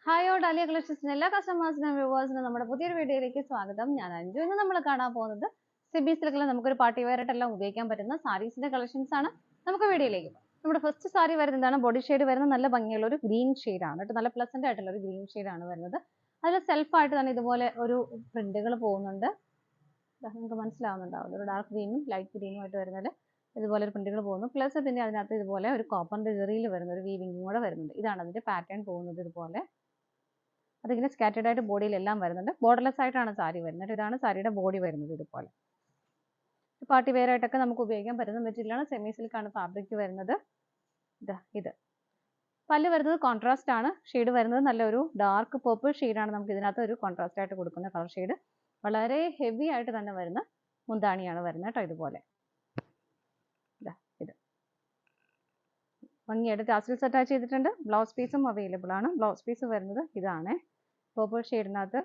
Hi all dahlia കളക്ഷൻസിന് എല്ലാ കസ്റ്റമേഴ്സിനും വ്യൂവേഴ്സിനും നമ്മുടെ പുതിയൊരു വീഡിയോയിലേക്ക് സ്വാഗതം. ഞാൻ അഞ്ജു. ഇന്ന് നമ്മൾ കാണാൻ പോകുന്നത് സിബി സിൽക്കിൽ നമുക്കൊരു പാർട്ടി വെയർ ആയിട്ടെല്ലാം ഉപയോഗിക്കാൻ പറ്റുന്ന സാരീസിന്റെ കളക്ഷൻസ് ആണ്. നമുക്ക് വീഡിയോയിലേക്ക് പോകാം. നമ്മുടെ ഫസ്റ്റ് സാരി വരുന്നതാണ് ബോഡി ഷെയ്ഡ് വരുന്ന നല്ല ഭംഗിയുള്ള ഒരു ഗ്രീൻ ഷെയ്ഡ് ആണ് കേട്ടോ. നല്ല പ്ലസന്റ് ആയിട്ടുള്ള ഒരു ഗ്രീൻ ഷെയ്ഡ് ആണ് വരുന്നത്. അതിൽ സെൽഫായിട്ട് തന്നെ ഇതുപോലെ ഒരു പ്രിന്റുകൾ പോകുന്നുണ്ട്. നിങ്ങൾക്ക് മനസ്സിലാവുന്നുണ്ടാവും, ഒരു ഡാർക്ക് ഗ്രീനും ലൈറ്റ് ഗ്രീനും ആയിട്ട് വരുന്നത് ഇതുപോലെ ഒരു പ്രിന്റുകൾ പോകുന്നു. പ്ലസ് പിന്നെ അതിനകത്ത് ഇതുപോലെ ഒരു കോപ്പറിന്റെ ജെറിയിൽ വരുന്ന ഒരു വീവിംഗും കൂടെ വരുന്നുണ്ട്. ഇതാണ് അതിന്റെ പാറ്റേൺ പോകുന്നത്. ഇതുപോലെ അതിങ്ങനെ സ്കാറ്റേഡ് ആയിട്ട് ബോഡിയിലെല്ലാം വരുന്നുണ്ട്. ബോർഡർലെസ് ആയിട്ടാണ് സാരി വരുന്നത്. ഇതാണ് സാരിയുടെ ബോഡി വരുന്നത്. ഇതുപോലെ പാർട്ടി വെയർ ആയിട്ടൊക്കെ നമുക്ക് ഉപയോഗിക്കാൻ പറ്റുന്ന മെറ്റീരിയലാണ്. സെമി സിൽക്കാണ് ഫാബ്രിക് വരുന്നത്. ഇത് പല്ല് വരുന്നത് കോൺട്രാസ്റ്റ് ആണ്. ഷെയ്ഡ് വരുന്നത് നല്ലൊരു ഡാർക്ക് പർപ്പിൾ ഷെയ്ഡാണ് നമുക്ക് ഇതിനകത്ത് ഒരു കോൺട്രാസ്റ്റ് ആയിട്ട് കൊടുക്കുന്ന കളർ ഷെയ്ഡ്. വളരെ ഹെവി ആയിട്ട് തന്നെ വരുന്ന മുന്താണിയാണ് വരുന്നത് കേട്ടോ. ഇതുപോലെ ഇത് ഭംഗിയായിട്ട് ടാസിൽസ് അറ്റാച്ച് ചെയ്തിട്ടുണ്ട്. ബ്ലൗസ് പീസും അവൈലബിൾ ആണ്. ബ്ലൗസ് പീസ് വരുന്നത് ഇതാണ്. പർപ്പിൾ ഷെയ്ഡിനകത്ത്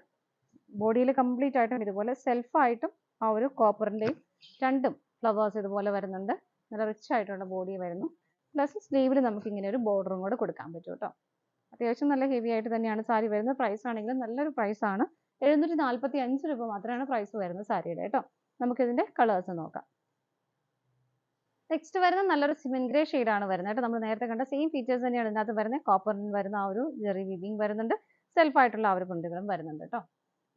ബോഡിയിൽ കംപ്ലീറ്റ് ആയിട്ടും ഇതുപോലെ സെൽഫായിട്ടും ആ ഒരു കോപ്പറിൻ്റെയും രണ്ടും ഫ്ലവേഴ്സ് ഇതുപോലെ വരുന്നുണ്ട്. നല്ല റിച്ച് ആയിട്ടുള്ള ബോഡി വരുന്നു. പ്ലസ് സ്ലീവിൽ നമുക്ക് ഇങ്ങനെ ഒരു ബോർഡറും കൂടെ കൊടുക്കാൻ പറ്റും കേട്ടോ. അത്യാവശ്യം നല്ല ഹെവി ആയിട്ട് തന്നെയാണ് സാരി വരുന്നത്. പ്രൈസ് ആണെങ്കിലും നല്ലൊരു പ്രൈസ് ആണ്. 745 രൂപ മാത്രമാണ് പ്രൈസ് വരുന്നത് സാരിയുടെ കേട്ടോ. നമുക്കിതിൻ്റെ കളേഴ്സ് നോക്കാം. നെക്സ്റ്റ് വരുന്നത് നല്ലൊരു സിമെന്റ് ഗ്രേ ഷെയ്ഡാണ് വരുന്നത് കേട്ടോ. നമ്മൾ നേരത്തെ കണ്ട സെയിം ഫീച്ചേഴ്സ് തന്നെയാണ് ഇതിനകത്ത് വരുന്നത്. കോപ്പറിന് വരുന്ന ആ ഒരു ജെറി വീവിംഗ് വരുന്നുണ്ട്. സെൽഫായിട്ടുള്ള ആ ഒരു പ്രിന്റുകളും വരുന്നുണ്ട് കേട്ടോ.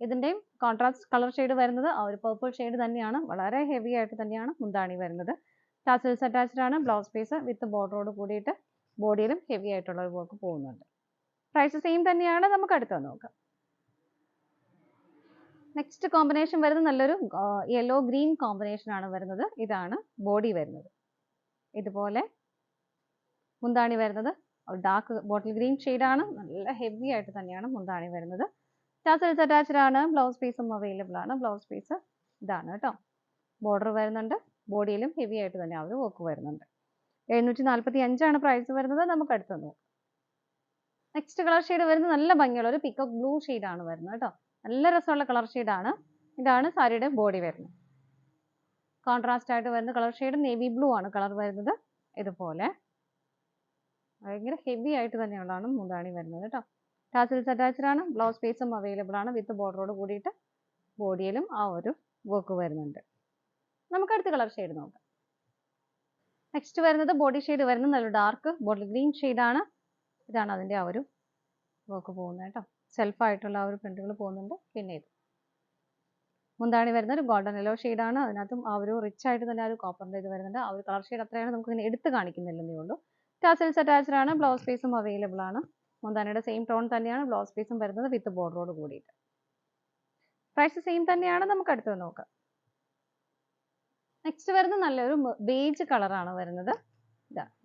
ഇതിൻ്റെയും കോൺട്രാസ്റ്റ് കളർ ഷെയ്ഡ് വരുന്നത് ആ ഒരു പർപ്പിൾ ഷെയ്ഡ് തന്നെയാണ്. വളരെ ഹെവി ആയിട്ട് തന്നെയാണ് മുന്താണി വരുന്നത്. ടാസിൽസ് അറ്റാച്ച്ഡ് ആണ്. ബ്ലൗസ് പീസ് വിത്ത് ബോർഡറോട് കൂടിയിട്ട് ബോഡിയിലും ഹെവി ആയിട്ടുള്ള ഒരു വർക്ക് പോകുന്നുണ്ട്. പ്രൈസ് സെയിം തന്നെയാണ്. നമുക്ക് അടുത്ത് നോക്കാം. നെക്സ്റ്റ് കോമ്പിനേഷൻ വരുന്നത് നല്ലൊരു യെല്ലോ ഗ്രീൻ കോമ്പിനേഷൻ ആണ് വരുന്നത്. ഇതാണ് ബോഡി വരുന്നത്. ഇതുപോലെ മുന്താണി വരുന്നത് ഡാർക്ക് ബോട്ടിൽ ഗ്രീൻ ഷെയ്ഡാണ്. നല്ല ഹെവി ആയിട്ട് തന്നെയാണ് മുന്താണി വരുന്നത്. ടാസൽസ് അറ്റാച്ച്ഡ് ആണ്. ബ്ലൗസ് പീസും അവൈലബിൾ ആണ്. ബ്ലൗസ് പീസ് ഇതാണ് കേട്ടോ. ബോർഡർ വരുന്നുണ്ട്. ബോഡിയിലും ഹെവി ആയിട്ട് തന്നെ ആ ഒരു വർക്ക് വരുന്നുണ്ട്. 745 ആണ് പ്രൈസ് വരുന്നത്. നമുക്ക് അടുത്ത് നോക്കാം. നെക്സ്റ്റ് കളർ ഷെയ്ഡ് വരുന്നത് നല്ല ഭംഗിയുള്ള ഒരു പിക്കോക്ക് ബ്ലൂ ഷെയ്ഡാണ് വരുന്നത് കേട്ടോ. നല്ല രസമുള്ള കളർ ഷെയ്ഡാണ്. ഇതാണ് സാരിയുടെ ബോഡി വരുന്നത്. കോൺട്രാസ്റ്റ് ആയിട്ട് വരുന്ന കളർ ഷെയ്ഡ് നേവി ബ്ലൂ ആണ് കളർ വരുന്നത്. ഇതുപോലെ ഭയങ്കര ഹെവി ആയിട്ട് തന്നെയുള്ളതാണ് മുന്താണി വരുന്നത് കേട്ടോ. ടാസിൽസ് അറ്റാച്ച്ഡ് ആണ്. ബ്ലൗസ് പീസും അവൈലബിൾ ആണ്. വിത്ത് ബോർഡറോട് കൂടിയിട്ട് ബോഡിയിലും ആ ഒരു വർക്ക് വരുന്നുണ്ട്. നമുക്ക് അടുത്ത കളർ ഷെയ്ഡ് നോക്കാം. നെക്സ്റ്റ് വരുന്നത് ബോഡി ഷെയ്ഡ് വരുന്നത് നല്ല ഡാർക്ക് ബോട്ടിൽ ഗ്രീൻ ഷെയ്ഡാണ്. ഇതാണ് അതിൻ്റെ ആ ഒരു വർക്ക് പോകുന്നത് കേട്ടോ. സെൽഫായിട്ടുള്ള ആ ഒരു പ്രിന്റുകൾ പോകുന്നുണ്ട്. പിന്നെ ഇത് മുന്താണി വരുന്ന ഒരു ഗോൾഡൻ യെല്ലോ ഷെയ്ഡാണ്. അതിനകത്തും ആ ഒരു റിച്ച് ആയിട്ട് തന്നെ ആ ഒരു കോപ്പറിൻ്റെ ഇത് വരുന്നുണ്ട്. ആ ഒരു കളർ ഷെയ്ഡ് അത്രയാണ് നമുക്ക് ഇങ്ങനെ എടുത്ത് കാണിക്കുന്നില്ലെന്നേ ഉള്ളൂ. ടാസിൽസ് അറ്റാച്ച്ഡ് ആണ്. ബ്ലൗസ് പീസും അവൈലബിൾ ആണ്. മുന്താനിയുടെ സെയിം ടോൺ തന്നെയാണ് ബ്ലൗസ് പീസും വരുന്നത് വിത്ത് ബോർഡറോട് കൂടിയിട്ട്. പ്രൈസ് സെയിം തന്നെയാണ്. നമുക്ക് അടുത്ത് നോക്കാം. നെക്സ്റ്റ് വരുന്നത് നല്ലൊരു ബേജ് കളറാണ് വരുന്നത്.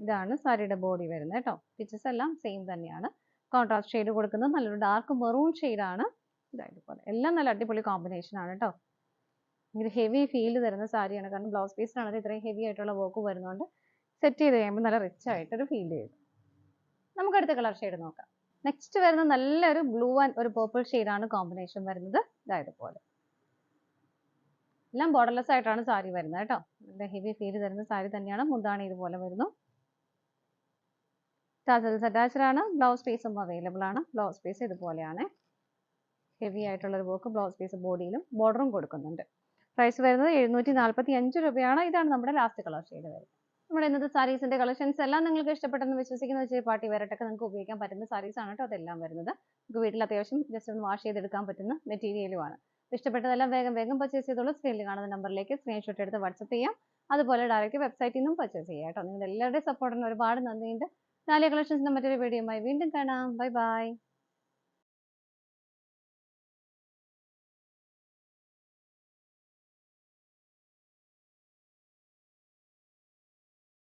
ഇതാണ് സാരിയുടെ ബോഡി വരുന്നത് കേട്ടോ. പിക്ചേഴ്സ് എല്ലാം സെയിം തന്നെയാണ്. കോൺട്രാസ്റ്റ് ഷെയ്ഡ് കൊടുക്കുന്നത് നല്ലൊരു ഡാർക്ക് മെറൂൺ ഷെയ്ഡാണ്. ഇതുപോലെ എല്ലാം നല്ല അടിപൊളി കോമ്പിനേഷൻ ആണ് കേട്ടോ. ഭയങ്കര ഹെവി ഫീൽ തരുന്ന സാരിയാണ്. കാരണം ബ്ലൗസ് പീസിനാണെങ്കിൽ ഇത്രയും ഹെവി ആയിട്ടുള്ള വർക്ക് വരുന്നതുകൊണ്ട് സെറ്റ് ചെയ്ത് കഴിയുമ്പോൾ നല്ല റിച്ച് ആയിട്ടൊരു ഫീൽ ചെയ്യും. നമുക്ക് അടുത്ത കളർ ഷെയ്ഡ് നോക്കാം. നെക്സ്റ്റ് വരുന്നത് നല്ലൊരു ബ്ലൂ ആൻഡ് ഒരു പർപ്പിൾ ഷെയ്ഡാണ് കോമ്പിനേഷൻ വരുന്നത്. ഇതുപോലെ എല്ലാം ബോർഡർലെസ് ആയിട്ടാണ് സാരി വരുന്നത് കേട്ടോ. നല്ല ഹെവി ഫീൽ തരുന്ന സാരി തന്നെയാണ്. മുന്താണി ഇതുപോലെ വരുന്നു. ടാസൽസ് അറ്റാച്ച്ഡ് ആണ്. ബ്ലൗസ് പീസും അവൈലബിൾ ആണ്. ബ്ലൗസ് പീസ് ഇതുപോലെയാണ്. ഹെവി ആയിട്ടുള്ള ഒരു വർക്ക് ബ്ലൗസ് പീസ് ബോഡിയിലും ബോർഡറും കൊടുക്കുന്നുണ്ട്. പ്രൈസ് വരുന്നത് 745 രൂപയാണ്. ഇതാണ് നമ്മുടെ ലാസ്റ്റ് കളർ ഷെയ്ഡ് വരുന്നത്. നമ്മുടെ ഇന്നത്തെ സാരീസിന്റെ കളക്ഷൻസ് എല്ലാം നിങ്ങൾക്ക് ഇഷ്ടപ്പെട്ടെന്ന് വിശ്വസിക്കുന്ന വെച്ചാൽ പാർട്ടി വെയറായിട്ടൊക്കെ നിങ്ങൾക്ക് ഉപയോഗിക്കാൻ പറ്റുന്ന സാരീസ് ആണ് കേട്ടോ അതെല്ലാം വരുന്നത്. നമുക്ക് വീട്ടിൽ അത്യാവശ്യം ജസ്റ്റ് ഒന്ന് വാഷ് ചെയ്തെടുക്കാൻ പറ്റുന്ന മെറ്റീരിയലുമാണ്. ഇഷ്ടപ്പെട്ടതെല്ലാം വേഗം വേഗം പർച്ചേസ് ചെയ്തോളൂ. സ്ക്രീനിൽ കാണുന്ന നമ്പറിലേക്ക് സ്ക്രീൻഷോട്ട് എടുത്ത് വാട്സപ്പ് ചെയ്യാം. അതുപോലെ ഡയറക്റ്റ് വെബ്സൈറ്റിൽ നിന്നും പർച്ചേസ് ചെയ്യാം കേട്ടോ. നിങ്ങളുടെ എല്ലാവരുടെയും സപ്പോർട്ടിന് ഒരുപാട് നന്ദിയുണ്ട്. ഡാലിയ കളക്ഷൻസിന്റെ മറ്റൊരു വീഡിയോയുമായി വീണ്ടും കാണാം. Bye bye.